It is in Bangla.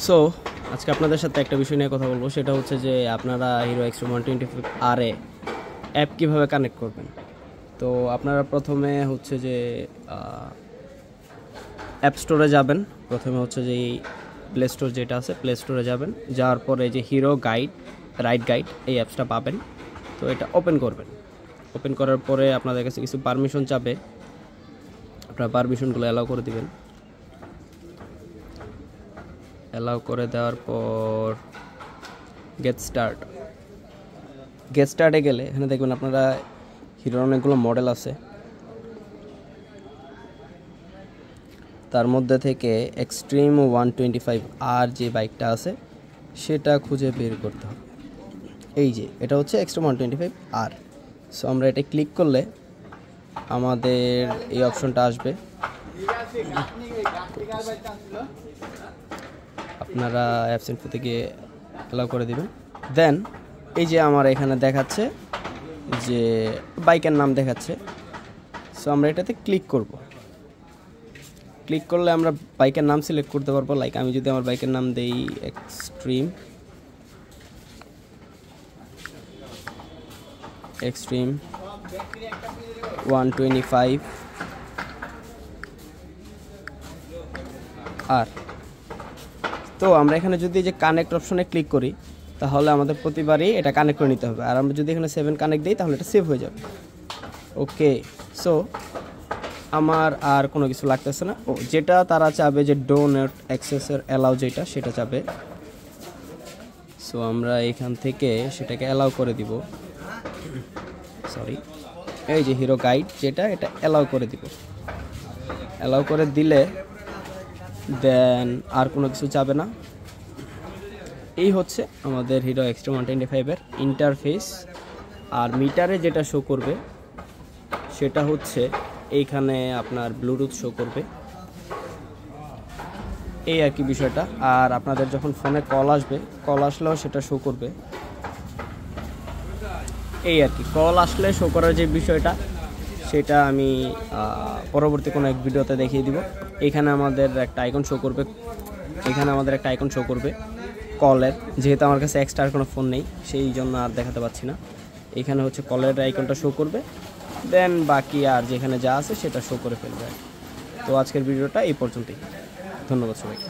সো আজকে আপনাদের সাথে একটা বিষয় নিয়ে কথা বলবো, সেটা হচ্ছে যে আপনারা হিরো এক্সট্রিম 125 আর এ অ্যাপ কীভাবে কানেক্ট করবেন। তো আপনারা প্রথমে হচ্ছে যে অ্যাপ স্টোরে যাবেন। প্রথমে হচ্ছে যে এই প্লে স্টোর যেটা আছে, প্লে স্টোরে যাবেন, যাওয়ার পরে যে হিরো রাইড গাইড এই অ্যাপসটা পাবেন। তো এটা ওপেন করবেন। ওপেন করার পরে আপনাদের কাছে কিছু পারমিশন চাবে, আপনারা পারমিশনগুলো অ্যালাউ করে দিবেন। অ্যালাউ করে দেওয়ার পর গেট স্টার্টে গেলে এখানে দেখবেন আপনারা হিরোর অনেকগুলো মডেল আছে, তার মধ্যে থেকে এক্সট্রিম 125 আর যে বাইকটা আছে সেটা খুঁজে বের করতে হবে। এই যে এটা হচ্ছে এক্সট্রিম 125 আর। সো আমরা এটা ক্লিক করলে আমাদের এই অপশনটা আসবে। আপনারা অ্যাপস ইনফো থেকে অ্যালাউ করে দিবেন। দেন এই যে আমার এখানে দেখাচ্ছে যে বাইকের নাম দেখাচ্ছে। সো আমরা এটাতে ক্লিক করব। ক্লিক করলে আমরা বাইকের নাম সিলেক্ট করতে পারবো। লাইক আমি যদি আমার বাইকের নাম দেই এক্সট্রিম 125 আর। তো আমরা এখানে যদি যে কানেক্ট অপশনে ক্লিক করি তাহলে আমাদের প্রতিবারই এটা কানেক্ট করে নিতে হবে। আর আমরা যদি এখানে 7 কানেক্ট দিই তাহলে এটা সেভ হয়ে যাবে। ওকে, সো আমার আর কোনো কিছু লাগতেছে না। ও যেটা তারা চাবে যে ডোনেট অ্যাক্সেসের অ্যালাউ, যেটা সেটা চাবে। সো আমরা এখান থেকে সেটাকে অ্যালাউ করে দিব। এই যে হিরো গাইড যেটা, এটা অ্যালাউ করে দিব। অ্যালাউ করে দিলে দেন আর কোনো কিছু চাবে না। এই হচ্ছে আমাদের হিরো এক্সট্রিম 125-এর ইন্টারফেস। আর মিটারে যেটা শো করবে সেটা হচ্ছে এইখানে আপনার ব্লুটুথ শো করবে, এই আর কি বিষয়টা। আর আপনাদের যখন ফোনে কল আসবে, কল আসলেও সেটা শো করবে, এই আর কি। কল আসলে শো করার যে বিষয়টা সেটা আমি পরবর্তী কোনো এক ভিডিওতে দেখিয়ে দিব। এখানে আমাদের একটা আইকন শো করবে, কলের। যেহেতু আমার কাছে এক্সট্রা কোনো ফোন নেই সেই জন্য আর দেখাতে পাচ্ছি না। এখানে হচ্ছে কলের আইকনটা শো করবে, দেন বাকি আর যেখানে যা আছে সেটা শো করে ফেলবে। তো আজকের ভিডিওটা এই পর্যন্তই। ধন্যবাদ সবাইকে।